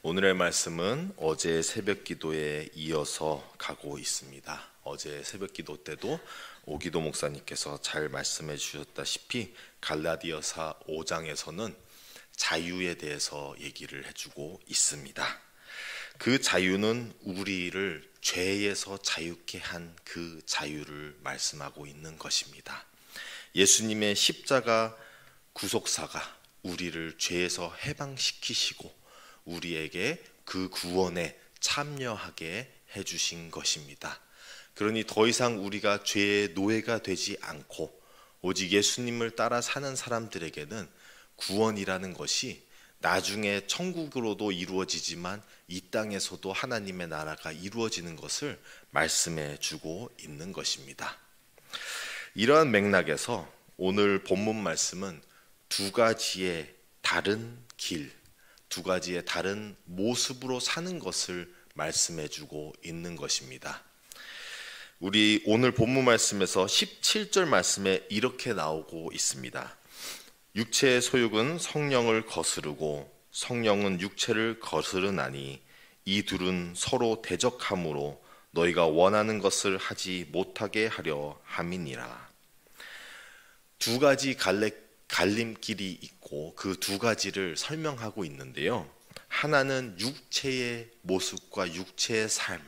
오늘의 말씀은 어제 새벽 기도에 이어서 가고 있습니다. 어제 새벽 기도 때도 오기도 목사님께서 잘 말씀해 주셨다시피 갈라디아서 5장에서는 자유에 대해서 얘기를 해주고 있습니다. 그 자유는 우리를 죄에서 자유케 한 그 자유를 말씀하고 있는 것입니다. 예수님의 십자가 구속사가 우리를 죄에서 해방시키시고 우리에게 그 구원에 참여하게 해주신 것입니다. 그러니 더 이상 우리가 죄의 노예가 되지 않고 오직 예수님을 따라 사는 사람들에게는 구원이라는 것이 나중에 천국으로도 이루어지지만 이 땅에서도 하나님의 나라가 이루어지는 것을 말씀해 주고 있는 것입니다. 이러한 맥락에서 오늘 본문 말씀은 두 가지의 다른 길, 두 가지의 다른 모습으로 사는 것을 말씀해 주고 있는 것입니다. 우리 오늘 본문 말씀에서 17절 말씀에 이렇게 나오고 있습니다. 육체의 소욕은 성령을 거스르고 성령은 육체를 거스르나니 이 둘은 서로 대적함으로 너희가 원하는 것을 하지 못하게 하려 함이니라. 두 가지 갈림길이 있고 그 두 가지를 설명하고 있는데요. 하나는 육체의 모습과 육체의 삶,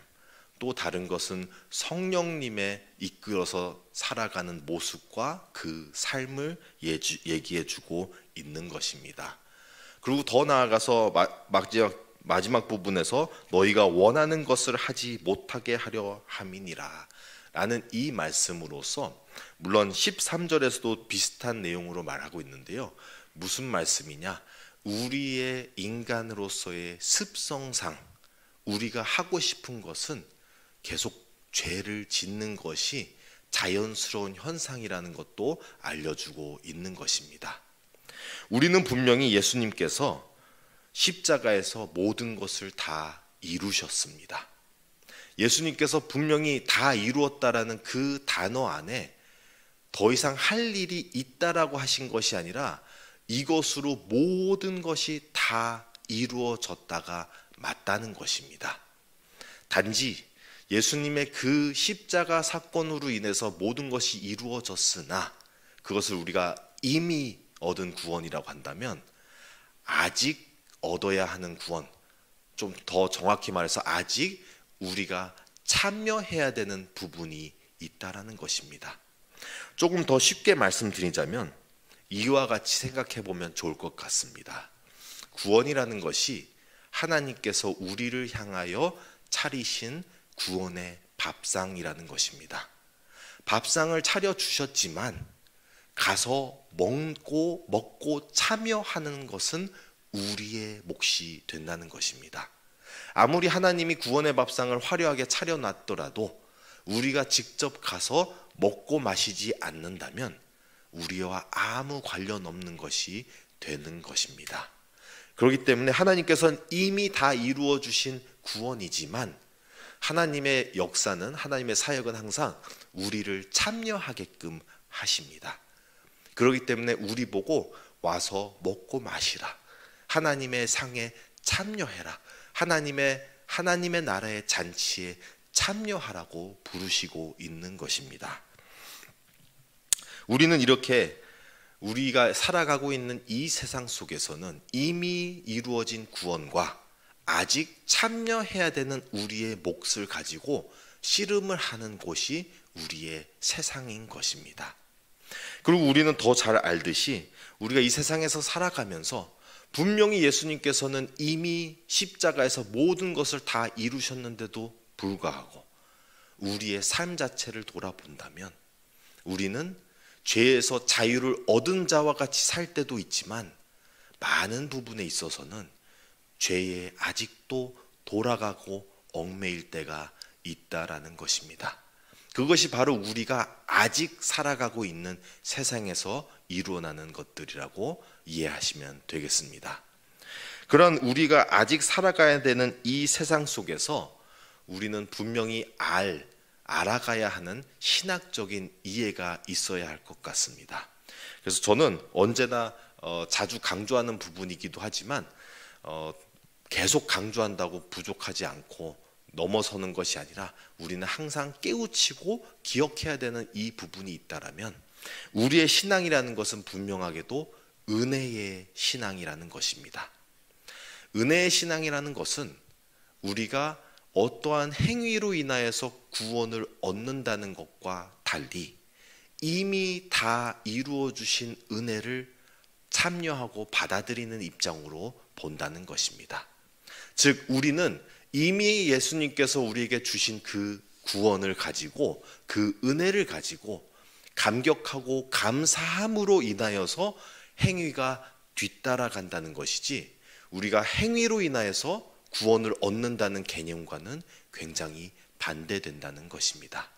또 다른 것은 성령님의 이끌어서 살아가는 모습과 그 삶을 얘기해주고 있는 것입니다. 그리고 더 나아가서 마지막 부분에서 너희가 원하는 것을 하지 못하게 하려 함이니라 라는 이 말씀으로서 물론 13절에서도 비슷한 내용으로 말하고 있는데요. 무슨 말씀이냐? 우리의 인간으로서의 습성상 우리가 하고 싶은 것은 계속 죄를 짓는 것이 자연스러운 현상이라는 것도 알려주고 있는 것입니다. 우리는 분명히 예수님께서 십자가에서 모든 것을 다 이루셨습니다. 예수님께서 분명히 다 이루었다라는 그 단어 안에 더 이상 할 일이 있다라고 하신 것이 아니라 이것으로 모든 것이 다 이루어졌다가 맞다는 것입니다. 단지 예수님의 그 십자가 사건으로 인해서 모든 것이 이루어졌으나 그것을 우리가 이미 얻은 구원이라고 한다면 아직 얻어야 하는 구원, 좀 더 정확히 말해서 아직 우리가 참여해야 되는 부분이 있다라는 것입니다. 조금 더 쉽게 말씀드리자면 이와 같이 생각해 보면 좋을 것 같습니다. 구원이라는 것이 하나님께서 우리를 향하여 차리신 구원의 밥상이라는 것입니다. 밥상을 차려주셨지만 가서 먹고 참여하는 것은 우리의 몫이 된다는 것입니다. 아무리 하나님이 구원의 밥상을 화려하게 차려놨더라도 우리가 직접 가서 먹고 마시지 않는다면 우리와 아무 관련 없는 것이 되는 것입니다. 그렇기 때문에 하나님께서는 이미 다 이루어 주신 구원이지만 하나님의 역사는, 하나님의 사역은 항상 우리를 참여하게끔 하십니다. 그렇기 때문에 우리 보고 와서 먹고 마시라, 하나님의 상에 참여해라, 하나님의 나라의 잔치에 참여하라고 부르시고 있는 것입니다. 우리는 이렇게 우리가 살아가고 있는 이 세상 속에서는 이미 이루어진 구원과 아직 참여해야 되는 우리의 몫을 가지고 씨름을 하는 곳이 우리의 세상인 것입니다. 그리고 우리는 더 잘 알듯이 우리가 이 세상에서 살아가면서 분명히 예수님께서는 이미 십자가에서 모든 것을 다 이루셨는데도 불구하고 우리의 삶 자체를 돌아본다면 우리는 죄에서 자유를 얻은 자와 같이 살 때도 있지만 많은 부분에 있어서는 죄에 아직도 돌아가고 얽매일 때가 있다라는 것입니다. 그것이 바로 우리가 아직 살아가고 있는 세상에서 일어나는 것들이라고 이해하시면 되겠습니다. 그런 우리가 아직 살아가야 되는 이 세상 속에서 우리는 분명히 알아가야 하는 신학적인 이해가 있어야 할 것 같습니다. 그래서 저는 언제나 자주 강조하는 부분이기도 하지만 계속 강조한다고 부족하지 않고 넘어서는 것이 아니라 우리는 항상 깨우치고 기억해야 되는 이 부분이 있다라면 우리의 신앙이라는 것은 분명하게도 은혜의 신앙이라는 것입니다. 은혜의 신앙이라는 것은 우리가 어떠한 행위로 인하여서 구원을 얻는다는 것과 달리 이미 다 이루어 주신 은혜를 참여하고 받아들이는 입장으로 본다는 것입니다. 즉 우리는 이미 예수님께서 우리에게 주신 그 구원을 가지고 그 은혜를 가지고 감격하고 감사함으로 인하여서 행위가 뒤따라간다는 것이지 우리가 행위로 인하여서 구원을 얻는다는 개념과는 굉장히 반대된다는 것입니다.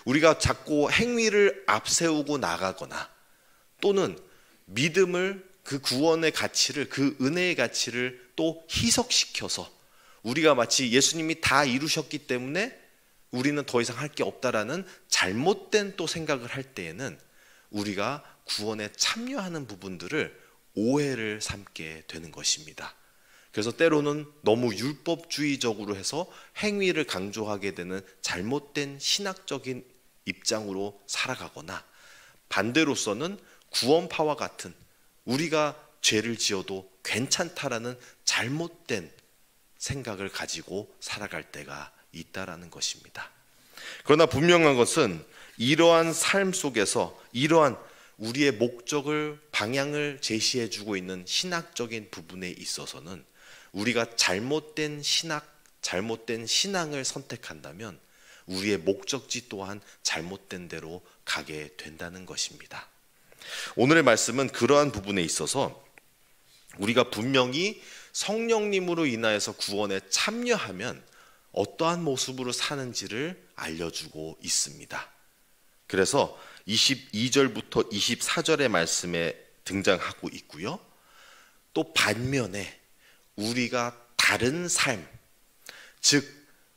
우리가 자꾸 행위를 앞세우고 나가거나 또는 믿음을 그 구원의 가치를 그 은혜의 가치를 또 희석시켜서 우리가 마치 예수님이 다 이루셨기 때문에 우리는 더 이상 할 게 없다라는 잘못된 또 생각을 할 때에는 우리가 구원에 참여하는 부분들을 오해를 삼게 되는 것입니다. 그래서 때로는 너무 율법주의적으로 해서 행위를 강조하게 되는 잘못된 신학적인 입장으로 살아가거나 반대로서는 구원파와 같은 우리가 죄를 지어도 괜찮다라는 잘못된 생각을 가지고 살아갈 때가 있다라는 것입니다. 그러나 분명한 것은 이러한 삶 속에서 이러한 우리의 목적을 방향을 제시해 주고 있는 신학적인 부분에 있어서는 우리가 잘못된 신앙을 선택한다면 우리의 목적지 또한 잘못된 대로 가게 된다는 것입니다. 오늘의 말씀은 그러한 부분에 있어서 우리가 분명히 성령님으로 인하여서 구원에 참여하면 어떠한 모습으로 사는지를 알려주고 있습니다. 그래서 22절부터 24절의 말씀에 등장하고 있고요. 또 반면에 우리가 다른 삶, 즉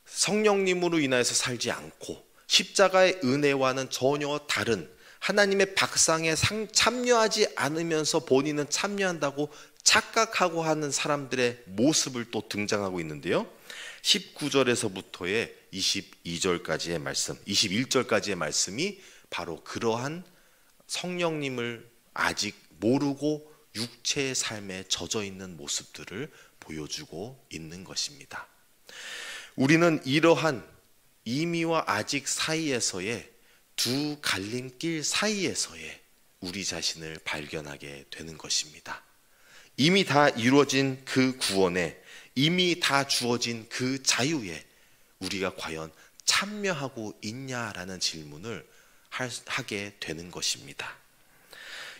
성령님으로 인하여서 살지 않고 십자가의 은혜와는 전혀 다른 하나님의 박상에 참여하지 않으면서 본인은 참여한다고 착각하고 하는 사람들의 모습을 또 등장하고 있는데요. 19절에서부터의 22절까지의 말씀, 21절까지의 말씀이 바로 그러한 성령님을 아직 모르고 육체의 삶에 젖어 있는 모습들을 보여주고 있는 것입니다. 우리는 이러한 이미와 아직 사이에서의 두 갈림길 사이에서의 우리 자신을 발견하게 되는 것입니다. 이미 다 이루어진 그 구원에, 이미 다 주어진 그 자유에 우리가 과연 참여하고 있냐라는 질문을 하게 되는 것입니다.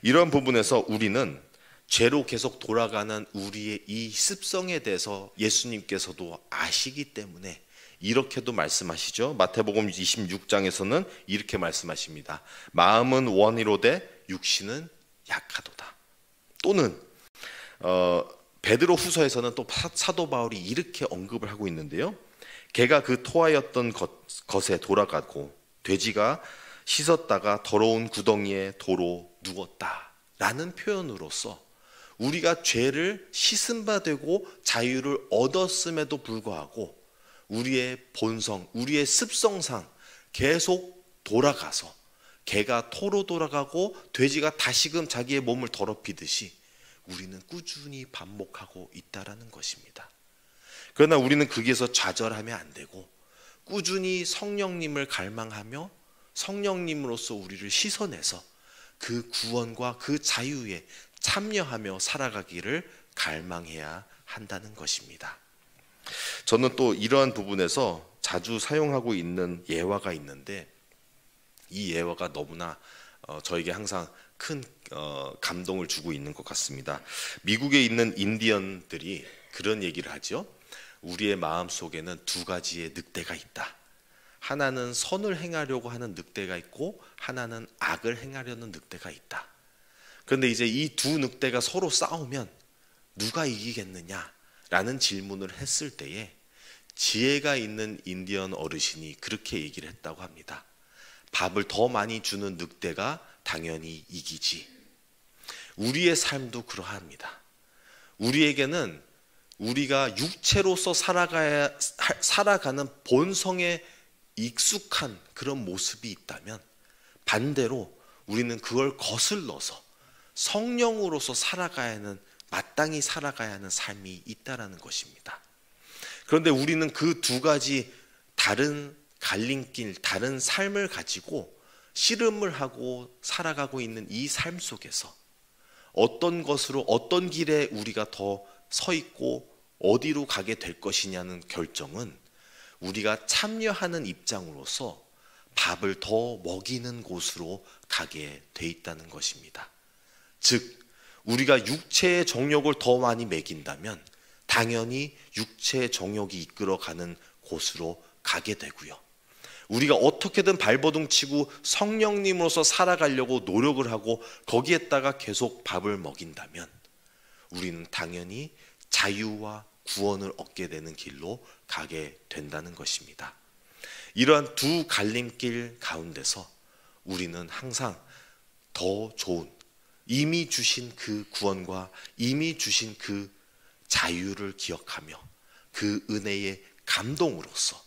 이런 부분에서 우리는 죄로 계속 돌아가는 우리의 이 습성에 대해서 예수님께서도 아시기 때문에 이렇게도 말씀하시죠. 마태복음 26장에서는 이렇게 말씀하십니다. 마음은 원이로되 육신은 약하도다. 또는 베드로 후서에서는 또 사도 바울이 이렇게 언급을 하고 있는데요. 개가 그 토하였던 것에 돌아가고 돼지가 씻었다가 더러운 구덩이에 도로 누웠다 라는 표현으로서 우리가 죄를 씻은 바 되고 자유를 얻었음에도 불구하고 우리의 본성, 우리의 습성상 계속 돌아가서 개가 토로 돌아가고 돼지가 다시금 자기의 몸을 더럽히듯이 우리는 꾸준히 반복하고 있다라는 것입니다. 그러나 우리는 거기에서 좌절하면 안 되고 꾸준히 성령님을 갈망하며 성령님으로서 우리를 씻어내서 그 구원과 그 자유에 참여하며 살아가기를 갈망해야 한다는 것입니다. 저는 또 이러한 부분에서 자주 사용하고 있는 예화가 있는데 이 예화가 너무나 저에게 항상 큰 감동을 주고 있는 것 같습니다. 미국에 있는 인디언들이 그런 얘기를 하죠. 우리의 마음 속에는 두 가지의 늑대가 있다. 하나는 선을 행하려고 하는 늑대가 있고 하나는 악을 행하려는 늑대가 있다. 그런데 이제 이 두 늑대가 서로 싸우면 누가 이기겠느냐라는 질문을 했을 때에 지혜가 있는 인디언 어르신이 그렇게 얘기를 했다고 합니다. 밥을 더 많이 주는 늑대가 당연히 이기지. 우리의 삶도 그러합니다. 우리에게는 우리가 육체로서 살아가는 본성에 익숙한 그런 모습이 있다면, 반대로 우리는 그걸 거슬러서 성령으로서 마땅히 살아가야 하는 삶이 있다라는 것입니다. 그런데 우리는 그 두 가지 다른 갈림길, 다른 삶을 가지고 씨름을 하고 살아가고 있는 이 삶 속에서 어떤 것으로, 어떤 길에 우리가 더 서 있고 어디로 가게 될 것이냐는 결정은 우리가 참여하는 입장으로서 밥을 더 먹이는 곳으로 가게 돼 있다는 것입니다. 즉, 우리가 육체의 정욕을 더 많이 먹인다면 당연히 육체의 정욕이 이끌어가는 곳으로 가게 되고요. 우리가 어떻게든 발버둥치고 성령님으로서 살아가려고 노력을 하고 거기에다가 계속 밥을 먹인다면 우리는 당연히 자유와 구원을 얻게 되는 길로 가게 된다는 것입니다. 이러한 두 갈림길 가운데서 우리는 항상 더 좋은, 이미 주신 그 구원과 이미 주신 그 자유를 기억하며 그 은혜의 감동으로서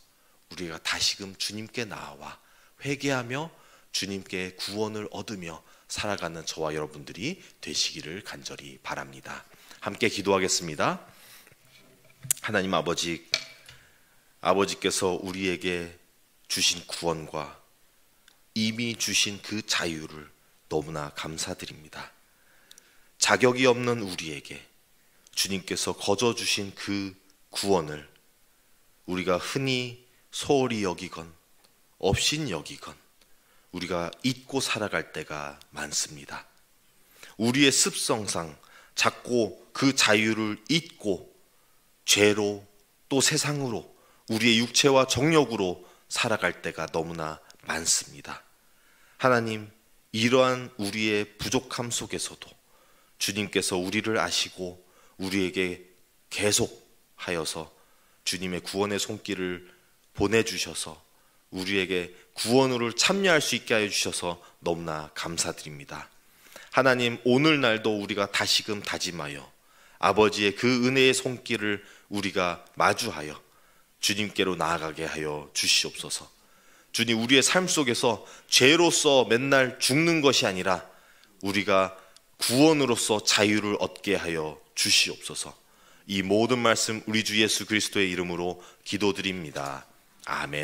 우리가 다시금 주님께 나아와 회개하며 주님께 구원을 얻으며 살아가는 저와 여러분들이 되시기를 간절히 바랍니다. 함께 기도하겠습니다. 하나님 아버지께서 우리에게 주신 구원과 이미 주신 그 자유를 너무나 감사드립니다. 자격이 없는 우리에게 주님께서 거저 주신 그 구원을 우리가 흔히 소홀히 여기건 없인 여기건 우리가 잊고 살아갈 때가 많습니다. 우리의 습성상 자꾸 그 자유를 잊고 죄로 또 세상으로 우리의 육체와 정욕으로 살아갈 때가 너무나 많습니다. 하나님, 이러한 우리의 부족함 속에서도 주님께서 우리를 아시고 우리에게 계속하여서 주님의 구원의 손길을 보내주셔서 우리에게 구원으로 참여할 수 있게 하여 주셔서 너무나 감사드립니다. 하나님, 오늘날도 우리가 다시금 다짐하여 아버지의 그 은혜의 손길을 우리가 마주하여 주님께로 나아가게 하여 주시옵소서. 주님, 우리의 삶 속에서 죄로서 맨날 죽는 것이 아니라 우리가 구원으로서 자유를 얻게 하여 주시옵소서. 이 모든 말씀 우리 주 예수 그리스도의 이름으로 기도드립니다. 아멘.